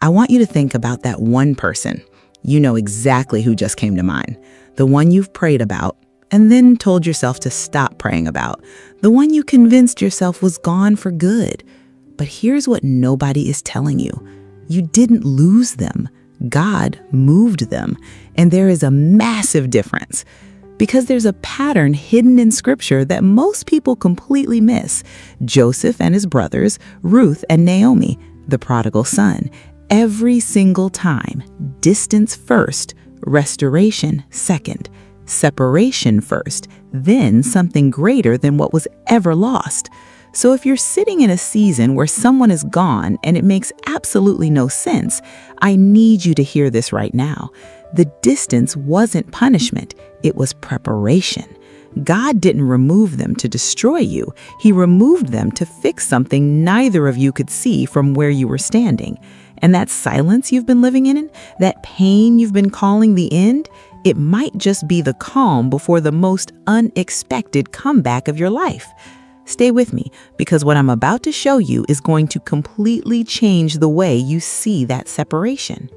I want you to think about that one person. You know exactly who just came to mind. The one you've prayed about and then told yourself to stop praying about. The one you convinced yourself was gone for good. But here's what nobody is telling you. You didn't lose them. God moved them. And there is a massive difference. Because there's a pattern hidden in Scripture that most people completely miss. Joseph and his brothers, Ruth and Naomi, the prodigal son. Every single time, distance first, restoration second, separation first, then something greater than what was ever lost. So if you're sitting in a season where someone is gone and it makes absolutely no sense, I need you to hear this right now. The distance wasn't punishment, it was preparation. God didn't remove them to destroy you. He removed them to fix something neither of you could see from where you were standing. And that silence you've been living in, that pain you've been calling the end, it might just be the calm before the most unexpected comeback of your life. Stay with me, because what I'm about to show you is going to completely change the way you see that separation.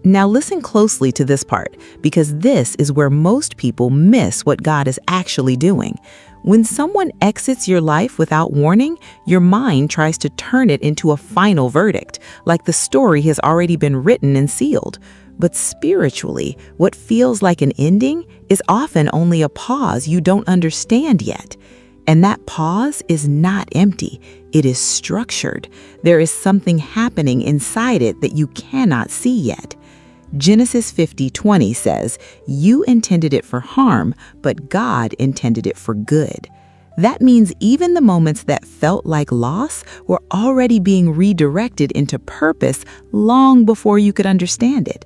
Now listen closely to this part, because this is where most people miss what God is actually doing. When someone exits your life without warning, your mind tries to turn it into a final verdict, like the story has already been written and sealed. But spiritually, what feels like an ending is often only a pause you don't understand yet. And that pause is not empty. It is structured. There is something happening inside it that you cannot see yet. Genesis 50:20 says, "You intended it for harm, but God intended it for good." That means even the moments that felt like loss were already being redirected into purpose long before you could understand it.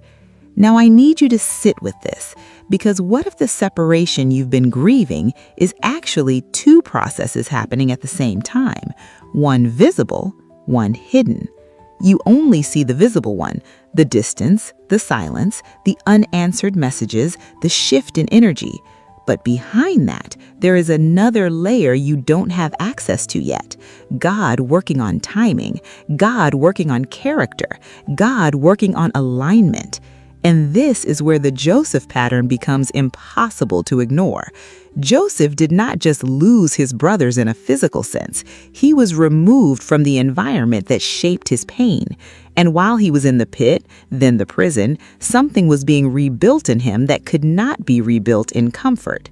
Now I need you to sit with this, because what if the separation you've been grieving is actually two processes happening at the same time? One visible, one hidden. You only see the visible one, the distance, the silence, the unanswered messages, the shift in energy. But behind that, there is another layer you don't have access to yet. God working on timing, God working on character, God working on alignment. And this is where the Joseph pattern becomes impossible to ignore. Joseph did not just lose his brothers in a physical sense. He was removed from the environment that shaped his pain. And while he was in the pit, then the prison, something was being rebuilt in him that could not be rebuilt in comfort.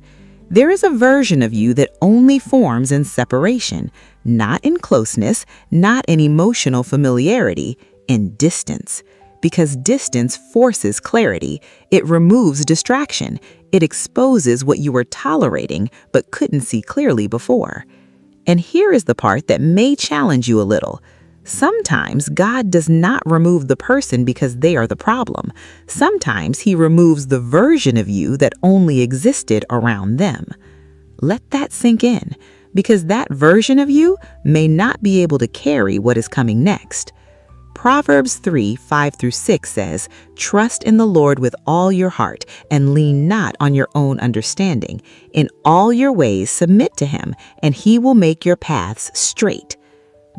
There is a version of you that only forms in separation, not in closeness, not in emotional familiarity, in distance. Because distance forces clarity. It removes distraction. It exposes what you were tolerating but couldn't see clearly before. And here is the part that may challenge you a little. Sometimes God does not remove the person because they are the problem. Sometimes He removes the version of you that only existed around them. Let that sink in, because that version of you may not be able to carry what is coming next. Proverbs 3:5-6 says, "Trust in the Lord with all your heart and lean not on your own understanding. In all your ways submit to Him, and He will make your paths straight."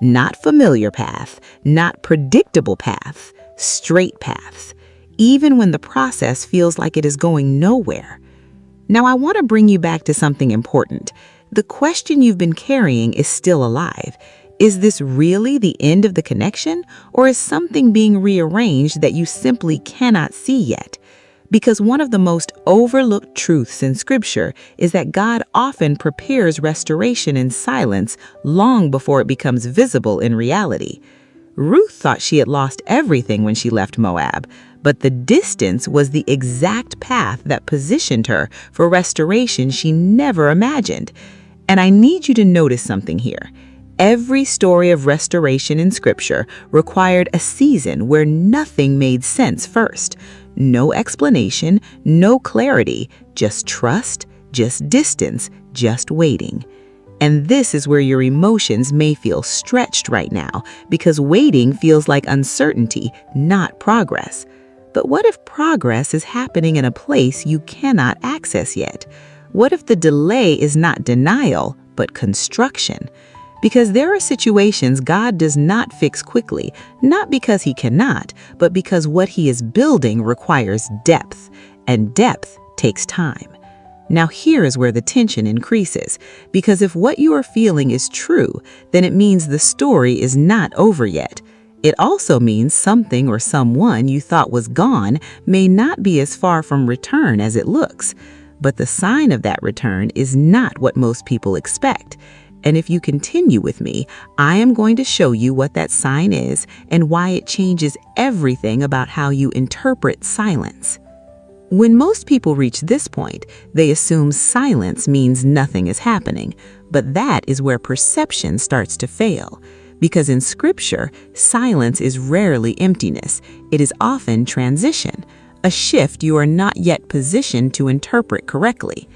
Not familiar path, not predictable paths, straight paths, even when the process feels like it is going nowhere. Now I want to bring you back to something important. The question you've been carrying is still alive. Is this really the end of the connection, or is something being rearranged that you simply cannot see yet? Because one of the most overlooked truths in Scripture is that God often prepares restoration in silence long before it becomes visible in reality. Ruth thought she had lost everything when she left Moab, but the distance was the exact path that positioned her for restoration she never imagined. And I need you to notice something here. Every story of restoration in Scripture required a season where nothing made sense first. No explanation, no clarity, just trust, just distance, just waiting. And this is where your emotions may feel stretched right now, because waiting feels like uncertainty, not progress. But what if progress is happening in a place you cannot access yet? What if the delay is not denial, but construction? Because there are situations God does not fix quickly, not because he cannot, but because what he is building requires depth, and depth takes time. Now here is where the tension increases, because if what you are feeling is true, then it means the story is not over yet. It also means something or someone you thought was gone may not be as far from return as it looks. But the sign of that return is not what most people expect. And if you continue with me, I am going to show you what that sign is and why it changes everything about how you interpret silence. When most people reach this point, they assume silence means nothing is happening, but that is where perception starts to fail. Because in Scripture, silence is rarely emptiness. It is often transition, a shift you are not yet positioned to interpret correctly.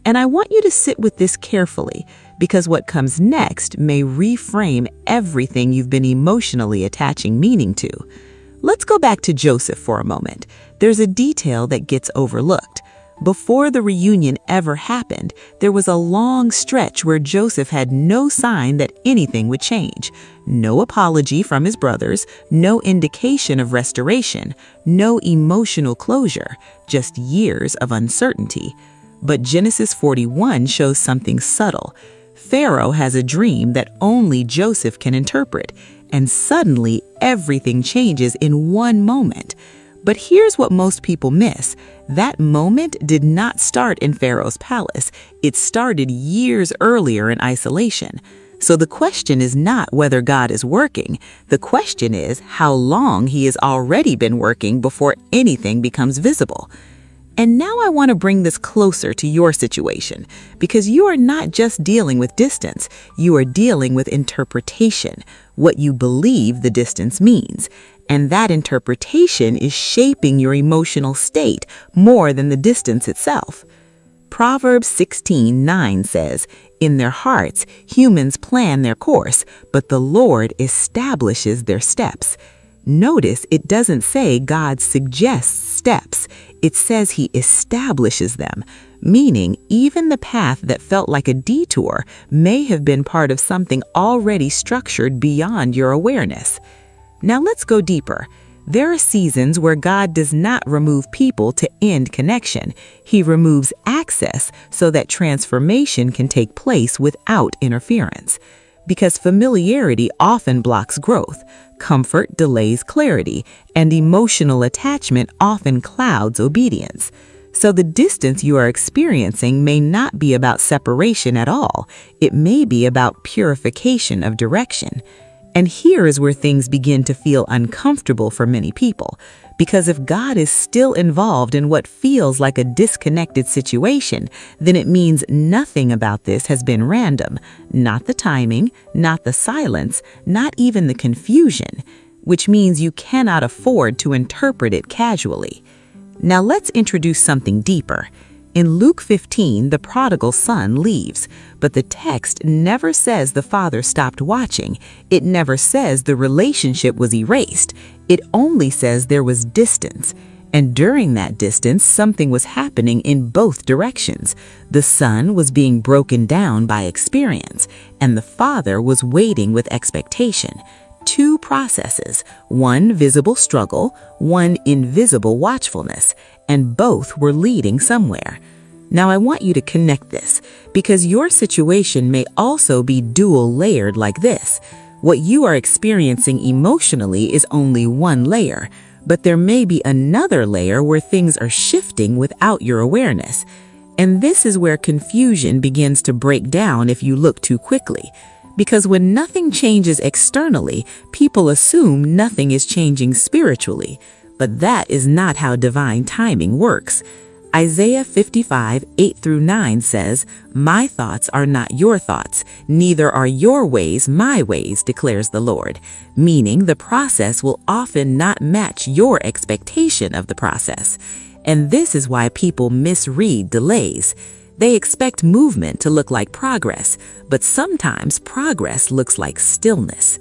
And I want you to sit with this carefully, because what comes next may reframe everything you've been emotionally attaching meaning to. Let's go back to Joseph for a moment. There's a detail that gets overlooked. Before the reunion ever happened, there was a long stretch where Joseph had no sign that anything would change. No apology from his brothers, no indication of restoration, no emotional closure, just years of uncertainty. But Genesis 41 shows something subtle. Pharaoh has a dream that only Joseph can interpret, and suddenly everything changes in one moment. But here's what most people miss. That moment did not start in Pharaoh's palace. It started years earlier in isolation. So the question is not whether God is working. The question is how long he has already been working before anything becomes visible. And now I want to bring this closer to your situation, because you are not just dealing with distance, you are dealing with interpretation, what you believe the distance means. And that interpretation is shaping your emotional state more than the distance itself. Proverbs 16:9 says, "In their hearts, humans plan their course, but the Lord establishes their steps." Notice it doesn't say God suggests steps. It says he establishes them, meaning even the path that felt like a detour may have been part of something already structured beyond your awareness. Now let's go deeper. There are seasons where God does not remove people to end connection. He removes access so that transformation can take place without interference. Because familiarity often blocks growth, comfort delays clarity, and emotional attachment often clouds obedience. So the distance you are experiencing may not be about separation at all. It may be about purification of direction. And here is where things begin to feel uncomfortable for many people. Because if God is still involved in what feels like a disconnected situation, then it means nothing about this has been random. Not the timing, not the silence, not even the confusion, which means you cannot afford to interpret it casually. Now let's introduce something deeper. In Luke 15, the prodigal son leaves, but the text never says the father stopped watching. It never says the relationship was erased. It only says there was distance. And during that distance, something was happening in both directions. The son was being broken down by experience, and the father was waiting with expectation. Two processes, one visible struggle, one invisible watchfulness, and both were leading somewhere. Now I want you to connect this, because your situation may also be dual-layered like this. What you are experiencing emotionally is only one layer, but there may be another layer where things are shifting without your awareness. And this is where confusion begins to break down if you look too quickly. Because when nothing changes externally, people assume nothing is changing spiritually. But that is not how divine timing works. Isaiah 55:8-9 says, "My thoughts are not your thoughts, neither are your ways my ways, declares the Lord." Meaning the process will often not match your expectation of the process. And this is why people misread delays. They expect movement to look like progress, but sometimes progress looks like stillness.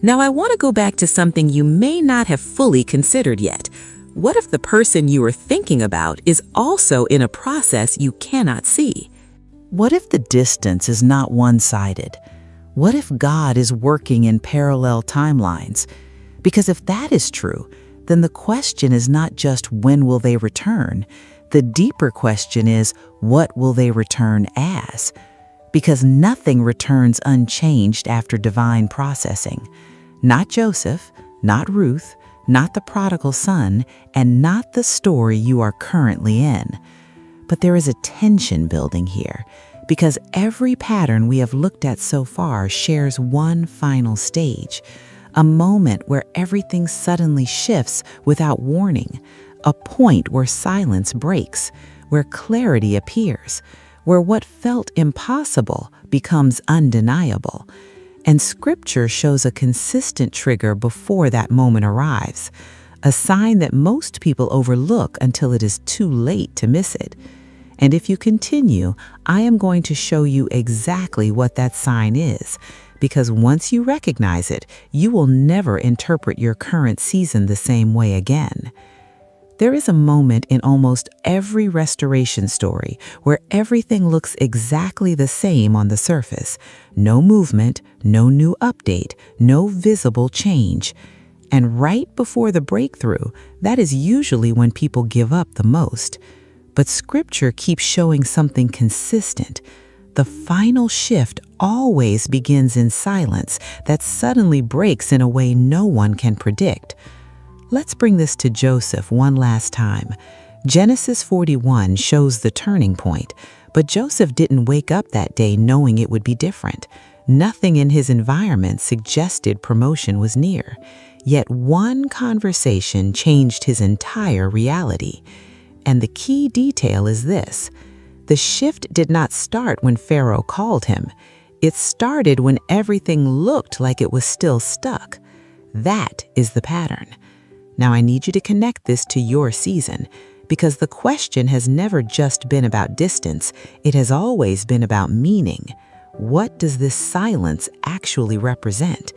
Now I want to go back to something you may not have fully considered yet. What if the person you are thinking about is also in a process you cannot see? What if the distance is not one-sided? What if God is working in parallel timelines? Because if that is true, then the question is not just when will they return? The deeper question is, what will they return as? Because nothing returns unchanged after divine processing. Not Joseph, not Ruth, not the prodigal son, and not the story you are currently in. But there is a tension building here, because every pattern we have looked at so far shares one final stage, a moment where everything suddenly shifts without warning, a point where silence breaks, where clarity appears, where what felt impossible becomes undeniable. And Scripture shows a consistent trigger before that moment arrives, a sign that most people overlook until it is too late to miss it. And if you continue, I am going to show you exactly what that sign is, because once you recognize it, you will never interpret your current season the same way again. There is a moment in almost every restoration story where everything looks exactly the same on the surface. No movement, no new update, no visible change. And right before the breakthrough, that is usually when people give up the most. But Scripture keeps showing something consistent. The final shift always begins in silence that suddenly breaks in a way no one can predict. Let's bring this to Joseph one last time. Genesis 41 shows the turning point, but Joseph didn't wake up that day knowing it would be different. Nothing in his environment suggested promotion was near. Yet one conversation changed his entire reality. And the key detail is this: the shift did not start when Pharaoh called him. It started when everything looked like it was still stuck. That is the pattern. Now I need you to connect this to your season, because the question has never just been about distance. It has always been about meaning. What does this silence actually represent?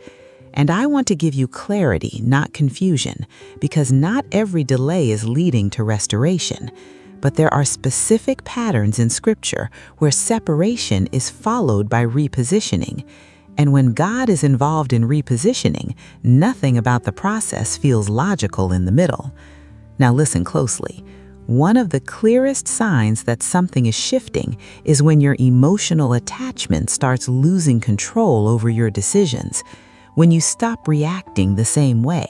And I want to give you clarity, not confusion, because not every delay is leading to restoration. But there are specific patterns in Scripture where separation is followed by repositioning. And when God is involved in repositioning, nothing about the process feels logical in the middle. Now listen closely. One of the clearest signs that something is shifting is when your emotional attachment starts losing control over your decisions. When you stop reacting the same way,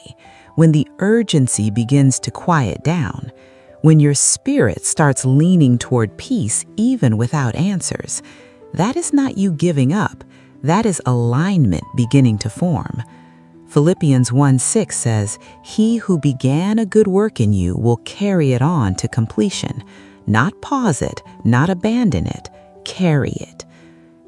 when the urgency begins to quiet down, when your spirit starts leaning toward peace even without answers, that is not you giving up. That is alignment beginning to form. Philippians 1:6 says, "He who began a good work in you will carry it on to completion." Not pause it, not abandon it, carry it.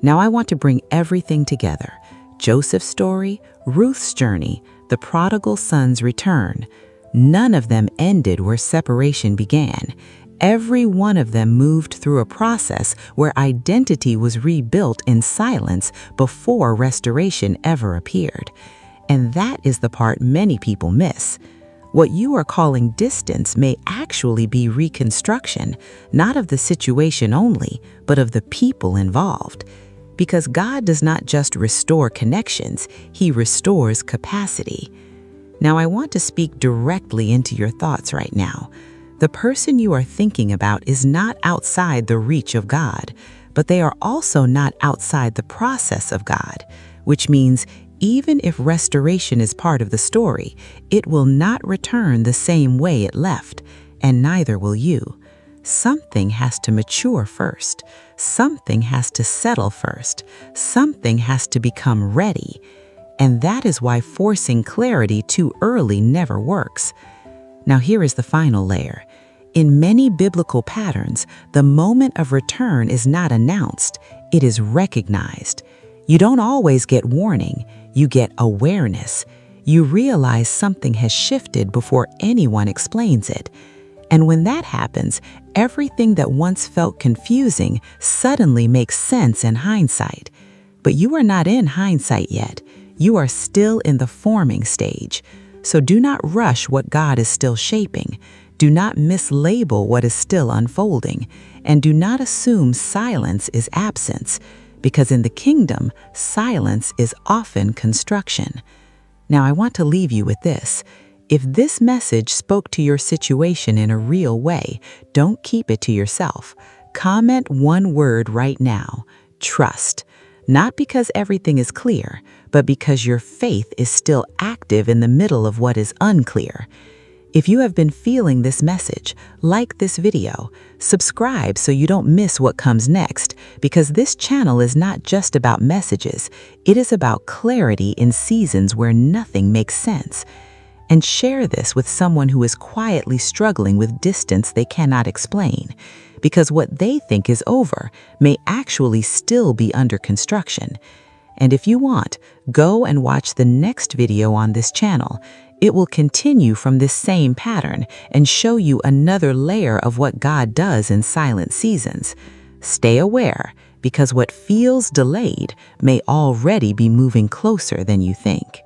Now I want to bring everything together. Joseph's story, Ruth's journey, the prodigal son's return. None of them ended where separation began. Every one of them moved through a process where identity was rebuilt in silence before restoration ever appeared. And that is the part many people miss. What you are calling distance may actually be reconstruction, not of the situation only, but of the people involved. Because God does not just restore connections, He restores capacity. Now I want to speak directly into your thoughts right now. The person you are thinking about is not outside the reach of God, but they are also not outside the process of God, which means even if restoration is part of the story, it will not return the same way it left, and neither will you. Something has to mature first. Something has to settle first. Something has to become ready. And that is why forcing clarity too early never works. Now here is the final layer. In many biblical patterns, the moment of return is not announced, it is recognized. You don't always get warning, you get awareness. You realize something has shifted before anyone explains it. And when that happens, everything that once felt confusing suddenly makes sense in hindsight. But you are not in hindsight yet. You are still in the forming stage. So do not rush what God is still shaping. Do not mislabel what is still unfolding. And do not assume silence is absence. because in the kingdom, silence is often construction. Now, I want to leave you with this. If this message spoke to your situation in a real way, don't keep it to yourself. Comment one word right now: trust. Not because everything is clear, but because your faith is still active in the middle of what is unclear. If you have been feeling this message, like this video, subscribe so you don't miss what comes next, because this channel is not just about messages, it is about clarity in seasons where nothing makes sense. And share this with someone who is quietly struggling with distance they cannot explain, because what they think is over may actually still be under construction. And if you want, go and watch the next video on this channel. It will continue from this same pattern and show you another layer of what God does in silent seasons. Stay aware, because what feels delayed may already be moving closer than you think.